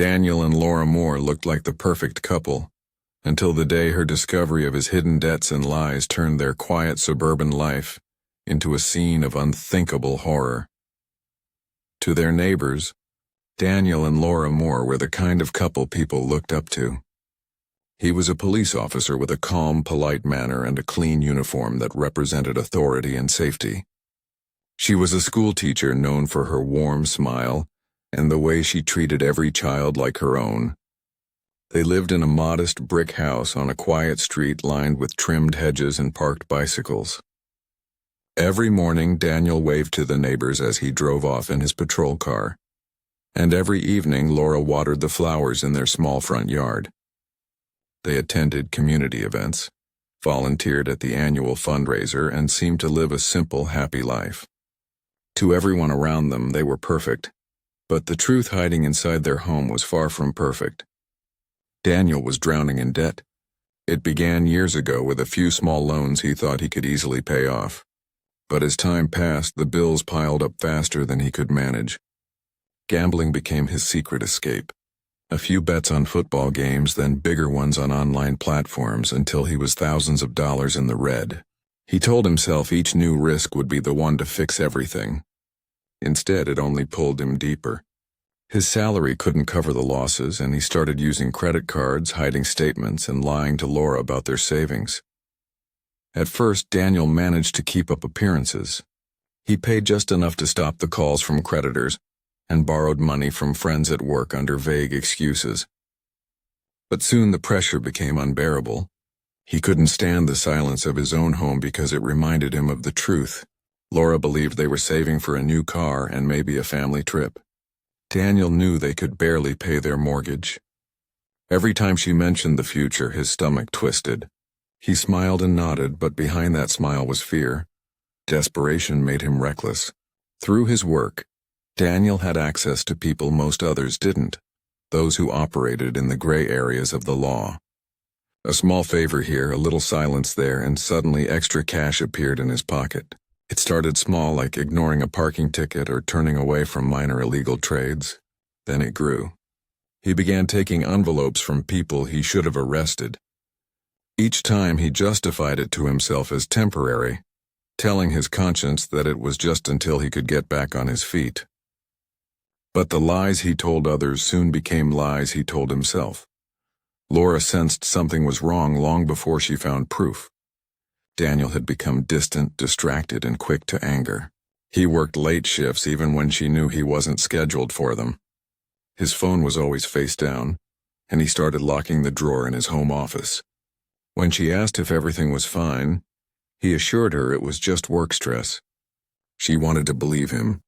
Daniel and Laura Moore looked like the perfect couple, until the day her discovery of his hidden debts and lies turned their quiet suburban life into a scene of unthinkable horror. To their neighbors, Daniel and Laura Moore were the kind of couple people looked up to. He was a police officer with a calm, polite manner and a clean uniform that represented authority and safety. She was a schoolteacher known for her warm smile and the way she treated every child like her own. They lived in a modest brick house on a quiet street lined with trimmed hedges and parked bicycles. Every morning, Daniel waved to the neighbors as he drove off in his patrol car, and every evening Laura watered the flowers in their small front yard. They attended community events, volunteered at the annual fundraiser, and seemed to live a simple, happy life. To everyone around them, they were perfect, but the truth hiding inside their home was far from perfect. Daniel was drowning in debt. It began years ago with a few small loans he thought he could easily pay off. But as time passed, the bills piled up faster than he could manage. Gambling became his secret escape. A few bets on football games, then bigger ones on online platforms, until he was thousands of dollars in the red. He told himself each new risk would be the one to fix everything. Instead, it only pulled him deeper. His salary couldn't cover the losses, and he started using credit cards, hiding statements, and lying to Laura about their savings. At first, Daniel managed to keep up appearances. He paid just enough to stop the calls from creditors and borrowed money from friends at work under vague excuses. But soon the pressure became unbearable. He couldn't stand the silence of his own home because it reminded him of the truth. Laura believed they were saving for a new car and maybe a family trip. Daniel knew they could barely pay their mortgage. Every time she mentioned the future, his stomach twisted. He smiled and nodded, but behind that smile was fear. Desperation made him reckless. Through his work, Daniel had access to people most others didn't, those who operated in the gray areas of the law. A small favor here, a little silence there, and suddenly extra cash appeared in his pocket. It started small, like ignoring a parking ticket or turning away from minor illegal trades. Then it grew. He began taking envelopes from people he should have arrested. Each time he justified it to himself as temporary, telling his conscience that it was just until he could get back on his feet. But the lies he told others soon became lies he told himself. Laura sensed something was wrong long before she found proof. Daniel had become distant, distracted, and quick to anger. He worked late shifts even when she knew he wasn't scheduled for them. His phone was always face down, and he started locking the drawer in his home office. When she asked if everything was fine, he assured her it was just work stress. She wanted to believe him.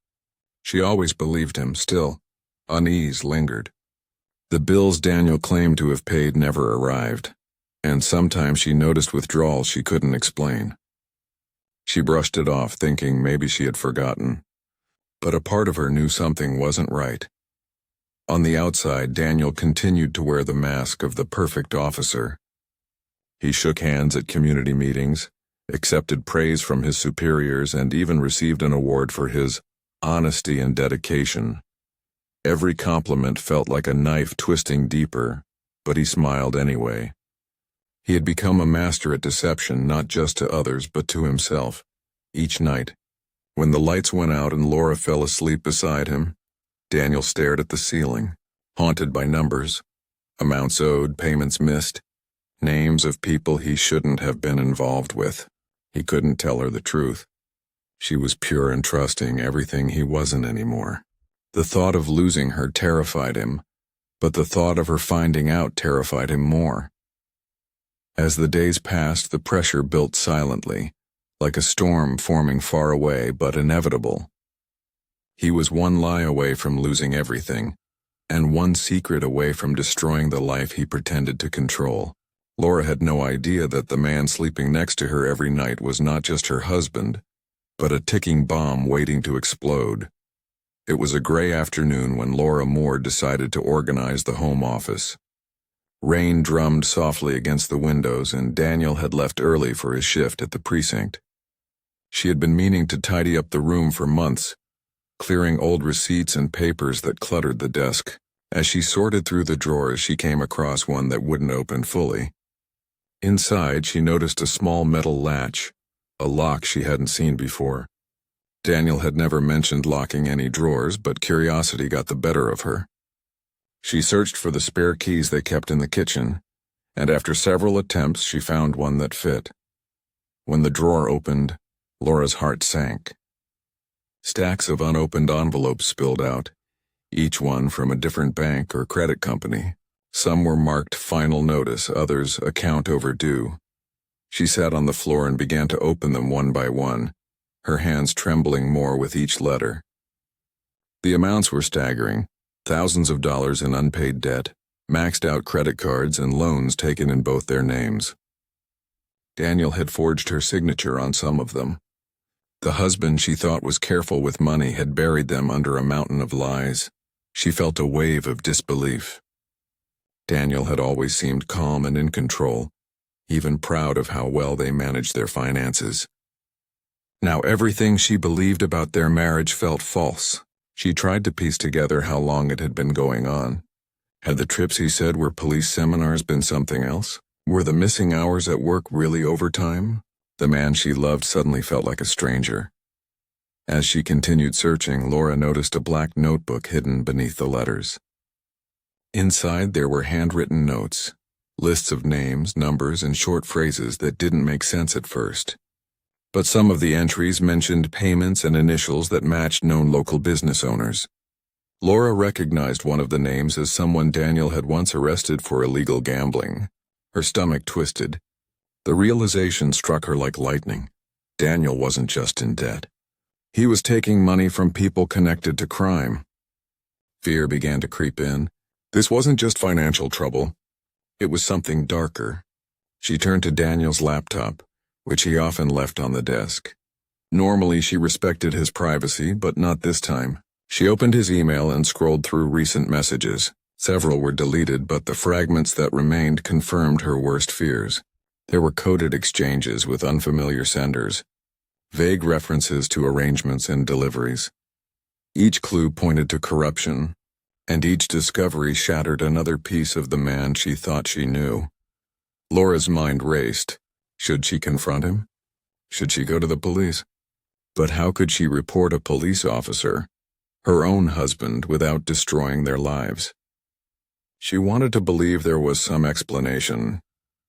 She always believed him, still. Unease lingered. The bills Daniel claimed to have paid never arrived, and sometimes she noticed withdrawals she couldn't explain. She brushed it off, thinking maybe she had forgotten. But a part of her knew something wasn't right. On the outside, Daniel continued to wear the mask of the perfect officer. He shook hands at community meetings, accepted praise from his superiors, and even received an award for his honesty and dedication. Every compliment felt like a knife twisting deeper, but he smiled anyway. He had become a master at deception, not just to others, but to himself. Each night, when the lights went out and Laura fell asleep beside him, Daniel stared at the ceiling, haunted by numbers, amounts owed, payments missed, names of people he shouldn't have been involved with. He couldn't tell her the truth. She was pure and trusting, everything he wasn't anymore. The thought of losing her terrified him, but the thought of her finding out terrified him more. As the days passed, the pressure built silently, like a storm forming far away but inevitable. He was one lie away from losing everything, and one secret away from destroying the life he pretended to control. Laura had no idea that the man sleeping next to her every night was not just her husband, but a ticking bomb waiting to explode. It was a gray afternoon when Laura Moore decided to organize the home office. Rain drummed softly against the windows, and Daniel had left early for his shift at the precinct. She had been meaning to tidy up the room for months, clearing old receipts and papers that cluttered the desk. As she sorted through the drawers, she came across one that wouldn't open fully. Inside, she noticed a small metal latch, a lock she hadn't seen before. Daniel had never mentioned locking any drawers, but curiosity got the better of her. She searched for the spare keys they kept in the kitchen, and after several attempts, she found one that fit. When the drawer opened, Laura's heart sank. Stacks of unopened envelopes spilled out, each one from a different bank or credit company. Some were marked final notice, others account overdue. She sat on the floor and began to open them one by one, her hands trembling more with each letter. The amounts were staggering, thousands of dollars in unpaid debt, maxed out credit cards, and loans taken in both their names. Daniel had forged her signature on some of them. The husband she thought was careful with money had buried them under a mountain of lies. She felt a wave of disbelief. Daniel had always seemed calm and in control, even proud of how well they managed their finances. Now everything she believed about their marriage felt false. She tried to piece together how long it had been going on. Had the trips he said were police seminars been something else? Were the missing hours at work really overtime? The man she loved suddenly felt like a stranger. As she continued searching, Laura noticed a black notebook hidden beneath the letters. Inside there were handwritten notes, lists of names, numbers, and short phrases that didn't make sense at first. But some of the entries mentioned payments and initials that matched known local business owners. Laura recognized one of the names as someone Daniel had once arrested for illegal gambling. Her stomach twisted. The realization struck her like lightning. Daniel wasn't just in debt. He was taking money from people connected to crime. Fear began to creep in. This wasn't just financial trouble. It was something darker. She turned to Daniel's laptop, which he often left on the desk. Normally she respected his privacy, but not this time. She opened his email and scrolled through recent messages. Several were deleted, but the fragments that remained confirmed her worst fears. There were coded exchanges with unfamiliar senders, vague references to arrangements and deliveries. Each clue pointed to corruption, and each discovery shattered another piece of the man she thought she knew. Laura's mind raced. Should she confront him? Should she go to the police? But how could she report a police officer, her own husband, without destroying their lives? She wanted to believe there was some explanation,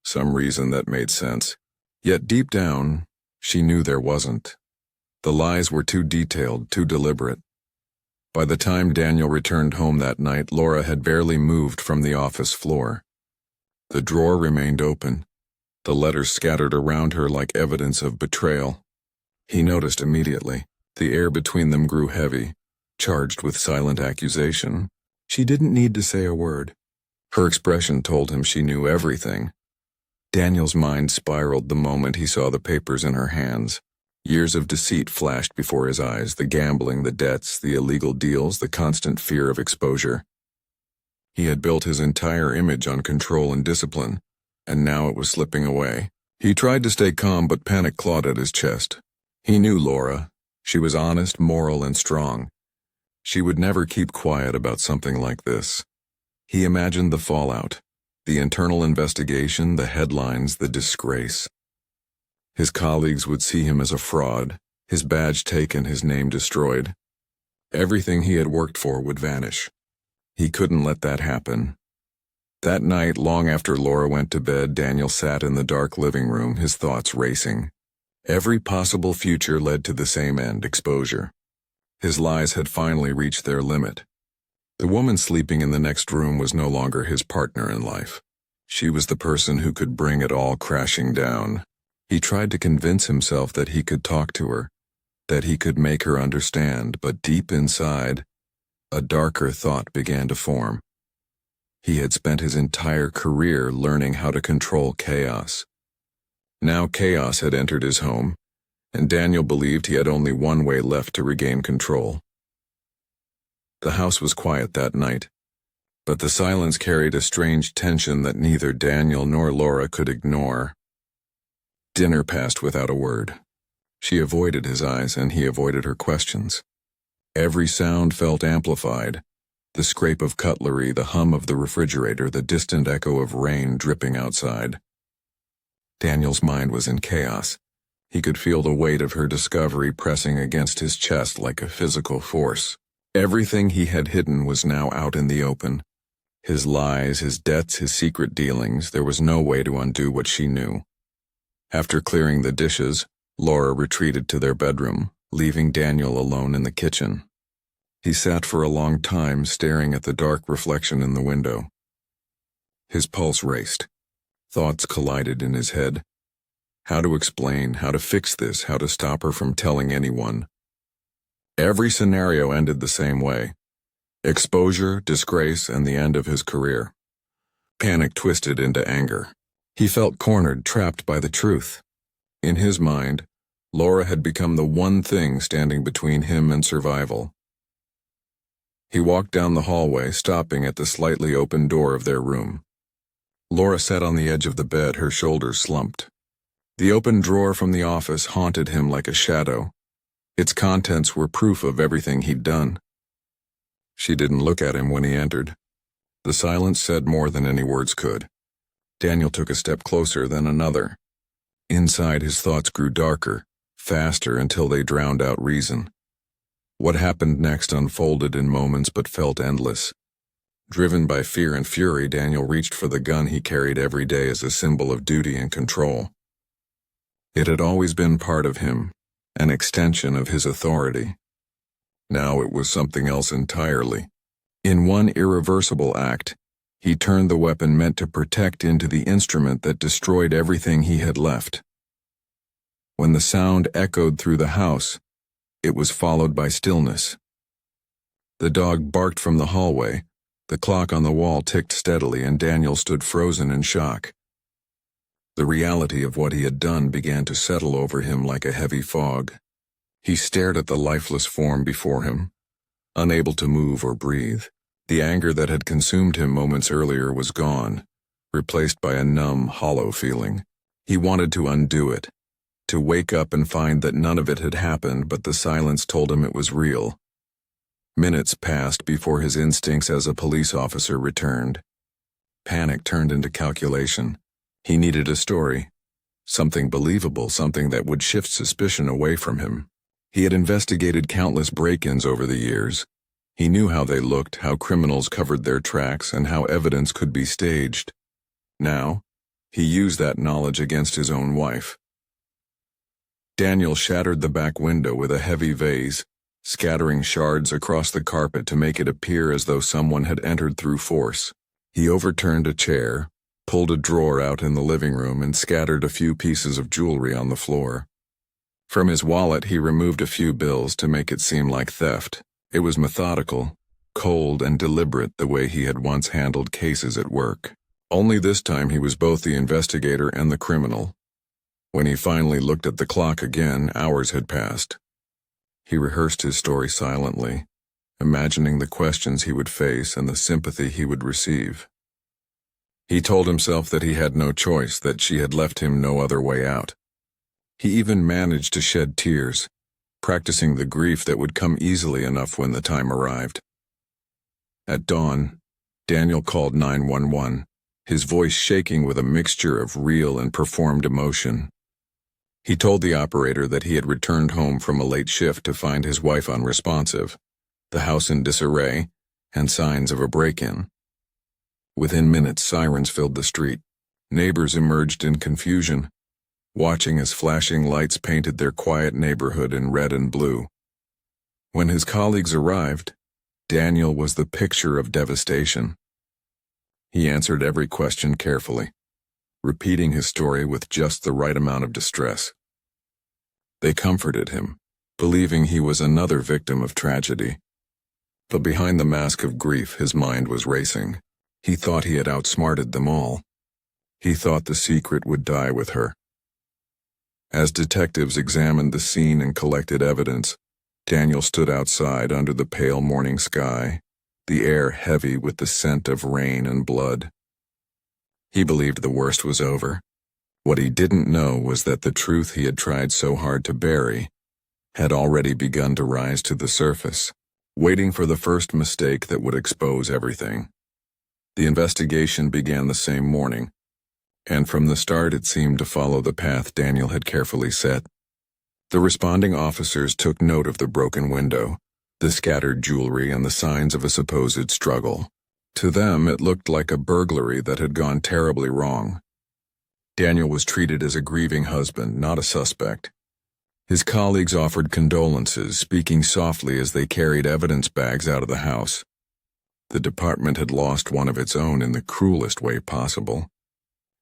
some reason that made sense. Yet deep down, she knew there wasn't. The lies were too detailed, too deliberate. By the time Daniel returned home that night, Laura had barely moved from the office floor. The drawer remained open, the letters scattered around her like evidence of betrayal. He noticed immediately. The air between them grew heavy, charged with silent accusation. She didn't need to say a word. Her expression told him she knew everything. Daniel's mind spiraled the moment he saw the papers in her hands. Years of deceit flashed before his eyes, the gambling, the debts, the illegal deals, the constant fear of exposure. He had built his entire image on control and discipline, and now it was slipping away. He tried to stay calm, but panic clawed at his chest. He knew Laura. She was honest, moral, and strong. She would never keep quiet about something like this. He imagined the fallout, the internal investigation, the headlines, the disgrace. His colleagues would see him as a fraud, his badge taken, his name destroyed. Everything he had worked for would vanish. He couldn't let that happen. That night, long after Laura went to bed, Daniel sat in the dark living room, his thoughts racing. Every possible future led to the same end, exposure. His lies had finally reached their limit. The woman sleeping in the next room was no longer his partner in life. She was the person who could bring it all crashing down. He tried to convince himself that he could talk to her, that he could make her understand, but deep inside, a darker thought began to form. He had spent his entire career learning how to control chaos. Now chaos had entered his home, and Daniel believed he had only one way left to regain control. The house was quiet that night, but the silence carried a strange tension that neither Daniel nor Laura could ignore. Dinner passed without a word. She avoided his eyes, and he avoided her questions. Every sound felt amplified, The scrape of cutlery, the hum of the refrigerator, the distant echo of rain dripping outside. Daniel's mind was in chaos. He could feel the weight of her discovery pressing against his chest like a physical force. Everything he had hidden was now out in the open. His lies, his debts, his secret dealings, there was no way to undo what she knew. After clearing the dishes, Laura retreated to their bedroom, leaving Daniel alone in the kitchen. He sat for a long time staring at the dark reflection in the window. His pulse raced. Thoughts collided in his head. How to explain, how to fix this, how to stop her from telling anyone. Every scenario ended the same way. Exposure, disgrace, and the end of his career. Panic twisted into anger. He felt cornered, trapped by the truth. In his mind, Laura had become the one thing standing between him and survival. He walked down the hallway, stopping at the slightly open door of their room. Laura sat on the edge of the bed, her shoulders slumped. The open drawer from the office haunted him like a shadow. Its contents were proof of everything he'd done. She didn't look at him when he entered. The silence said more than any words could. Daniel took a step closer, then another. Inside, his thoughts grew darker, faster until they drowned out reason. What happened next unfolded in moments but felt endless. Driven by fear and fury, Daniel reached for the gun he carried every day as a symbol of duty and control. It had always been part of him, an extension of his authority. Now it was something else entirely. In one irreversible act, he turned the weapon meant to protect into the instrument that destroyed everything he had left. When the sound echoed through the house, it was followed by stillness. The dog barked from the hallway, the clock on the wall ticked steadily, and Daniel stood frozen in shock. The reality of what he had done began to settle over him like a heavy fog. He stared at the lifeless form before him, unable to move or breathe. The anger that had consumed him moments earlier was gone, replaced by a numb, hollow feeling. He wanted to undo it, to wake up and find that none of it had happened, but the silence told him it was real. Minutes passed before his instincts as a police officer returned. Panic turned into calculation. He needed a story, something believable, something that would shift suspicion away from him. He had investigated countless break-ins over the years. He knew how they looked, how criminals covered their tracks, and how evidence could be staged. Now, he used that knowledge against his own wife. Daniel shattered the back window with a heavy vase, scattering shards across the carpet to make it appear as though someone had entered through force. He overturned a chair, pulled a drawer out in the living room, and scattered a few pieces of jewelry on the floor. From his wallet, he removed a few bills to make it seem like theft. It was methodical, cold, and deliberate the way he had once handled cases at work. Only this time he was both the investigator and the criminal. When he finally looked at the clock again, hours had passed. He rehearsed his story silently, imagining the questions he would face and the sympathy he would receive. He told himself that he had no choice, that she had left him no other way out. He even managed to shed tears, practicing the grief that would come easily enough when the time arrived. At dawn, Daniel called 911, his voice shaking with a mixture of real and performed emotion. He told the operator that he had returned home from a late shift to find his wife unresponsive, the house in disarray, and signs of a break-in. Within minutes, sirens filled the street. Neighbors emerged in confusion, watching as flashing lights painted their quiet neighborhood in red and blue. When his colleagues arrived, Daniel was the picture of devastation. He answered every question carefully, repeating his story with just the right amount of distress. They comforted him, believing he was another victim of tragedy. But behind the mask of grief, his mind was racing. He thought he had outsmarted them all. He thought the secret would die with her. As detectives examined the scene and collected evidence, Daniel stood outside under the pale morning sky, the air heavy with the scent of rain and blood. He believed the worst was over. What he didn't know was that the truth he had tried so hard to bury had already begun to rise to the surface. waiting for the first mistake that would expose everything. The investigation began the same morning, and from the start it seemed to follow the path Daniel had carefully set. The responding officers took note of the broken window, the scattered jewelry, and the signs of a supposed struggle. To them, it looked like a burglary that had gone terribly wrong. Daniel was treated as a grieving husband, not a suspect. His colleagues offered condolences, speaking softly as they carried evidence bags out of the house. The department had lost one of its own in the cruelest way possible,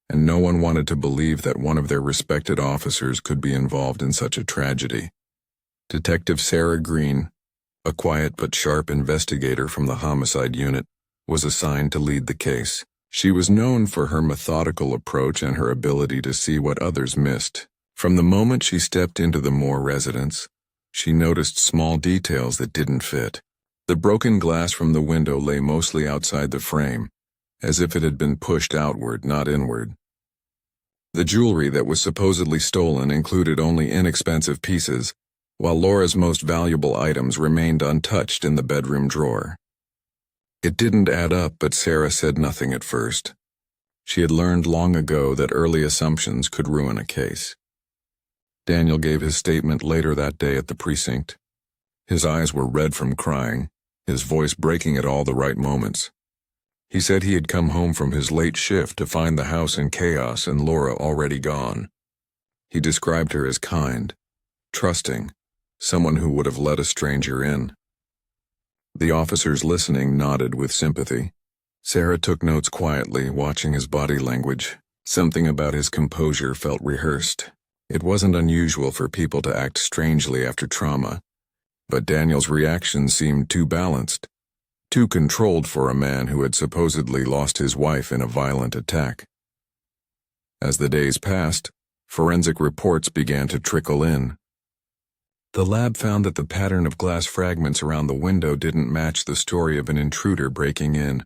and no one wanted to believe that one of their respected officers could be involved in such a tragedy. Detective Sarah Green, a quiet but sharp investigator from the homicide unit, was assigned to lead the case. She was known for her methodical approach and her ability to see what others missed. From the moment she stepped into the Moore residence, she noticed small details that didn't fit. The broken glass from the window lay mostly outside the frame, as if it had been pushed outward, not inward. The jewelry that was supposedly stolen included only inexpensive pieces, while Laura's most valuable items remained untouched in the bedroom drawer. It didn't add up, but Sarah said nothing at first. She had learned long ago that early assumptions could ruin a case. Daniel gave his statement later that day at the precinct. His eyes were red from crying, his voice breaking at all the right moments. He said he had come home from his late shift to find the house in chaos and Laura already gone. He described her as kind, trusting, someone who would have let a stranger in. The officers listening nodded with sympathy. Sarah took notes quietly, watching his body language. Something about his composure felt rehearsed. It wasn't unusual for people to act strangely after trauma, but Daniel's reaction seemed too balanced, too controlled for a man who had supposedly lost his wife in a violent attack. As the days passed, forensic reports began to trickle in. The lab found that the pattern of glass fragments around the window didn't match the story of an intruder breaking in.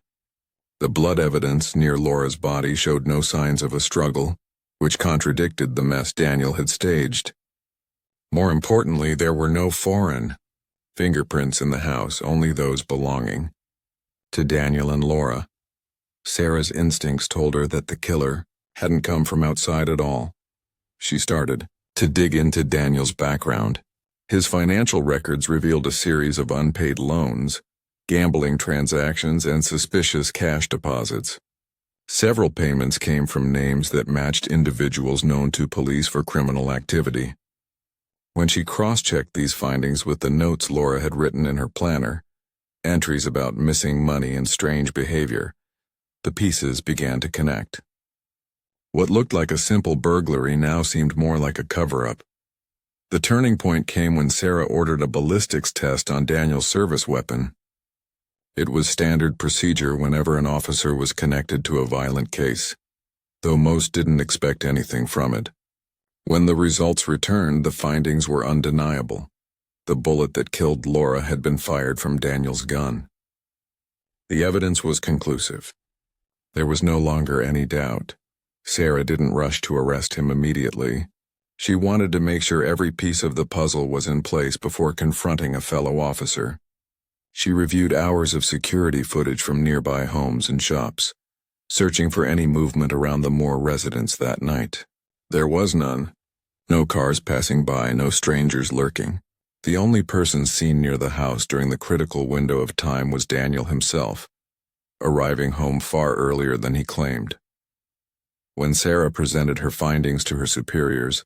The blood evidence near Laura's body showed no signs of a struggle, which contradicted the mess Daniel had staged. More importantly, there were no foreign fingerprints in the house, only those belonging to Daniel and Laura. Sarah's instincts told her that the killer hadn't come from outside at all. She started to dig into Daniel's background. His financial records revealed a series of unpaid loans, gambling transactions, and suspicious cash deposits. Several payments came from names that matched individuals known to police for criminal activity. When she cross-checked these findings with the notes Laura had written in her planner, entries about missing money and strange behavior, the pieces began to connect. What looked like a simple burglary now seemed more like a cover-up. The turning point came when Sarah ordered a ballistics test on Daniel's service weapon. It was standard procedure whenever an officer was connected to a violent case, though most didn't expect anything from it. When the results returned, the findings were undeniable. The bullet that killed Laura had been fired from Daniel's gun. The evidence was conclusive. There was no longer any doubt. Sarah didn't rush to arrest him immediately. She wanted to make sure every piece of the puzzle was in place before confronting a fellow officer. She reviewed hours of security footage from nearby homes and shops, searching for any movement around the Moore residence that night. There was none. No cars passing by, no strangers lurking. The only person seen near the house during the critical window of time was Daniel himself, arriving home far earlier than he claimed. When Sarah presented her findings to her superiors,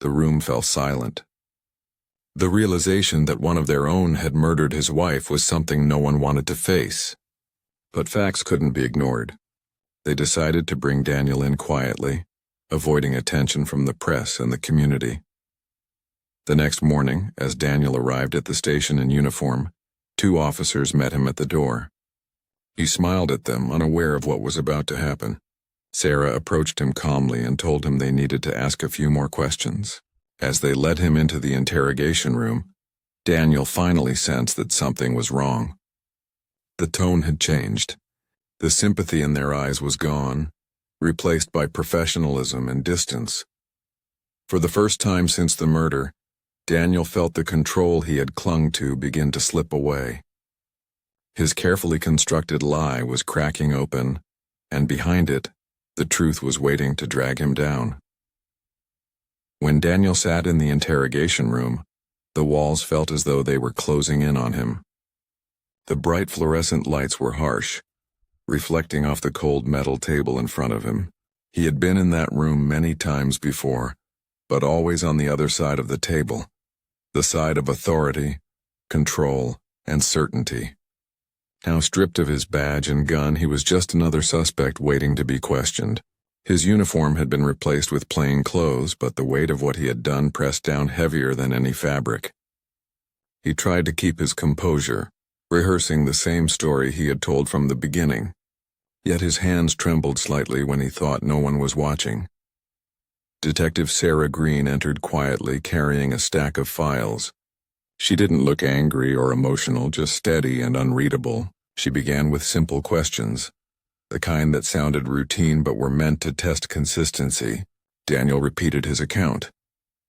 the room fell silent. The realization that one of their own had murdered his wife was something no one wanted to face. But facts couldn't be ignored. They decided to bring Daniel in quietly, avoiding attention from the press and the community. The next morning, as Daniel arrived at the station in uniform, 2 officers met him at the door. He smiled at them, unaware of what was about to happen. Sarah approached him calmly and told him they needed to ask a few more questions. As they led him into the interrogation room, Daniel finally sensed that something was wrong. The tone had changed. The sympathy in their eyes was gone, replaced by professionalism and distance. For the first time since the murder, Daniel felt the control he had clung to begin to slip away. His carefully constructed lie was cracking open, and behind it, the truth was waiting to drag him down. When Daniel sat in the interrogation room, the walls felt as though they were closing in on him. The bright fluorescent lights were harsh, reflecting off the cold metal table in front of him. He had been in that room many times before, but always on the other side of the table, the side of authority, control, and certainty. Now stripped of his badge and gun, he was just another suspect waiting to be questioned. His uniform had been replaced with plain clothes, but the weight of what he had done pressed down heavier than any fabric. He tried to keep his composure, rehearsing the same story he had told from the beginning. Yet his hands trembled slightly when he thought no one was watching. Detective Sarah Green entered quietly, carrying a stack of files. She didn't look angry or emotional, just steady and unreadable. She began with simple questions, the kind that sounded routine but were meant to test consistency. Daniel repeated his account,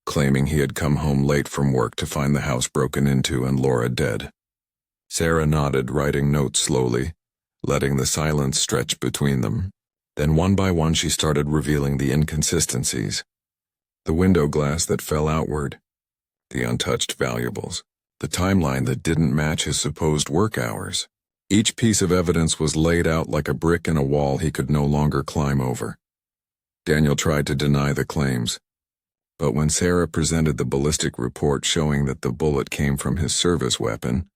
claiming he had come home late from work to find the house broken into and Laura dead. Sarah nodded, writing notes slowly, letting the silence stretch between them. Then one by one she started revealing the inconsistencies. The window glass that fell outward, the untouched valuables, the timeline that didn't match his supposed work hours. Each piece of evidence was laid out like a brick in a wall he could no longer climb over. Daniel tried to deny the claims, but when Sarah presented the ballistic report showing that the bullet came from his service weapon,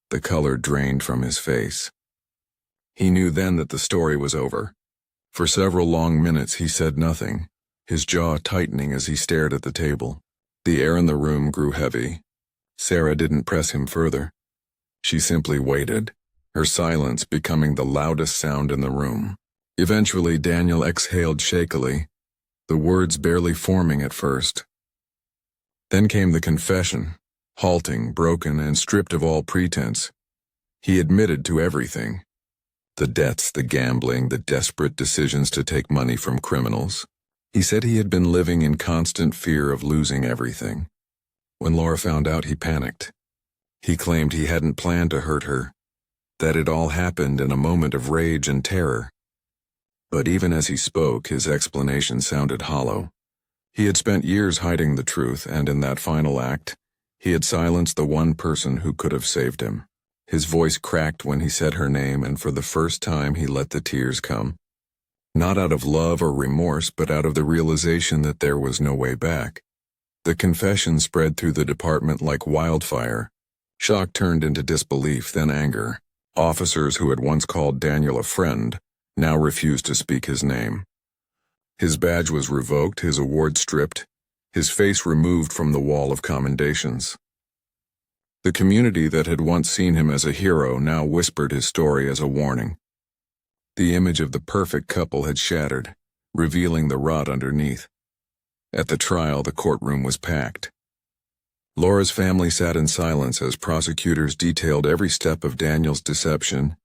the color drained from his face. He knew then that the story was over. For several long minutes he said nothing, his jaw tightening as he stared at the table. The air in the room grew heavy. Sarah didn't press him further. She simply waited, her silence becoming the loudest sound in the room. Eventually Daniel exhaled shakily, the words barely forming at first. Then came the confession, halting, broken, and stripped of all pretense. He admitted to everything. The debts, the gambling, the desperate decisions to take money from criminals. He said he had been living in constant fear of losing everything. When Laura found out, he panicked. He claimed he hadn't planned to hurt her, that it all happened in a moment of rage and terror. But even as he spoke, his explanation sounded hollow. He had spent years hiding the truth, and in that final act, he had silenced the one person who could have saved him. His voice cracked when he said her name, and for the first time he let the tears come. Not out of love or remorse, but out of the realization that there was no way back. The confession spread through the department like wildfire. Shock turned into disbelief, then anger. Officers who had once called Daniel a friend now refused to speak his name. His badge was revoked, his award stripped, his face removed from the wall of commendations. The community that had once seen him as a hero now whispered his story as a warning. The image of the perfect couple had shattered, revealing the rot underneath. At the trial, the courtroom was packed. Laura's family sat in silence as prosecutors detailed every step of Daniel's deception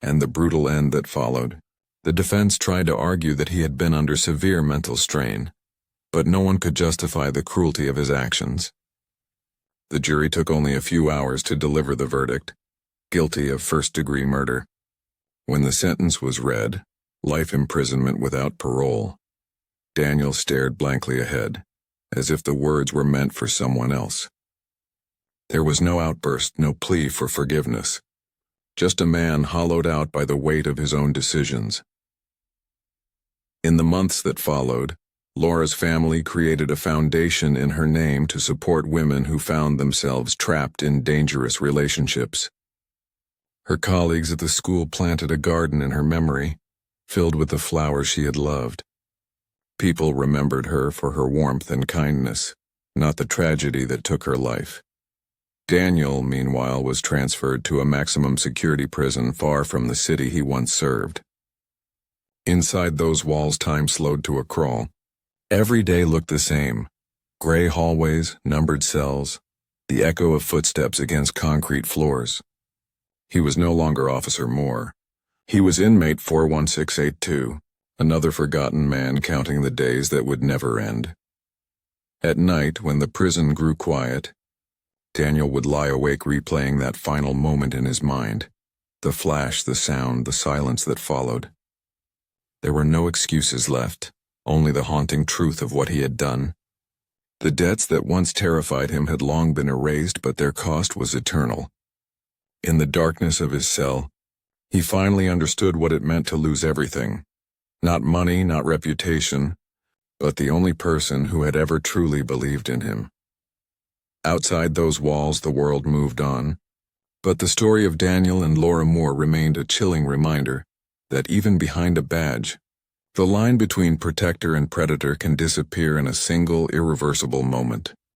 and the brutal end that followed. The defense tried to argue that he had been under severe mental strain, but no one could justify the cruelty of his actions. The jury took only a few hours to deliver the verdict, guilty of first-degree murder. When the sentence was read, life imprisonment without parole, Daniel stared blankly ahead, as if the words were meant for someone else. There was no outburst, no plea for forgiveness, just a man hollowed out by the weight of his own decisions. In the months that followed, Laura's family created a foundation in her name to support women who found themselves trapped in dangerous relationships. Her colleagues at the school planted a garden in her memory, filled with the flowers she had loved. People remembered her for her warmth and kindness, not the tragedy that took her life. Daniel, meanwhile, was transferred to a maximum security prison far from the city he once served. Inside those walls, time slowed to a crawl. Every day looked the same. Gray hallways, numbered cells, the echo of footsteps against concrete floors. He was no longer Officer Moore. He was inmate 41682, another forgotten man counting the days that would never end. At night, when the prison grew quiet, Daniel would lie awake replaying that final moment in his mind. The flash, the sound, the silence that followed. There were no excuses left, only the haunting truth of what he had done. The debts that once terrified him had long been erased, but their cost was eternal. In the darkness of his cell, he finally understood what it meant to lose everything. Not money, not reputation, but the only person who had ever truly believed in him. Outside those walls, the world moved on, but the story of Daniel and Laura Moore remained a chilling reminder that even behind a badge, the line between protector and predator can disappear in a single irreversible moment.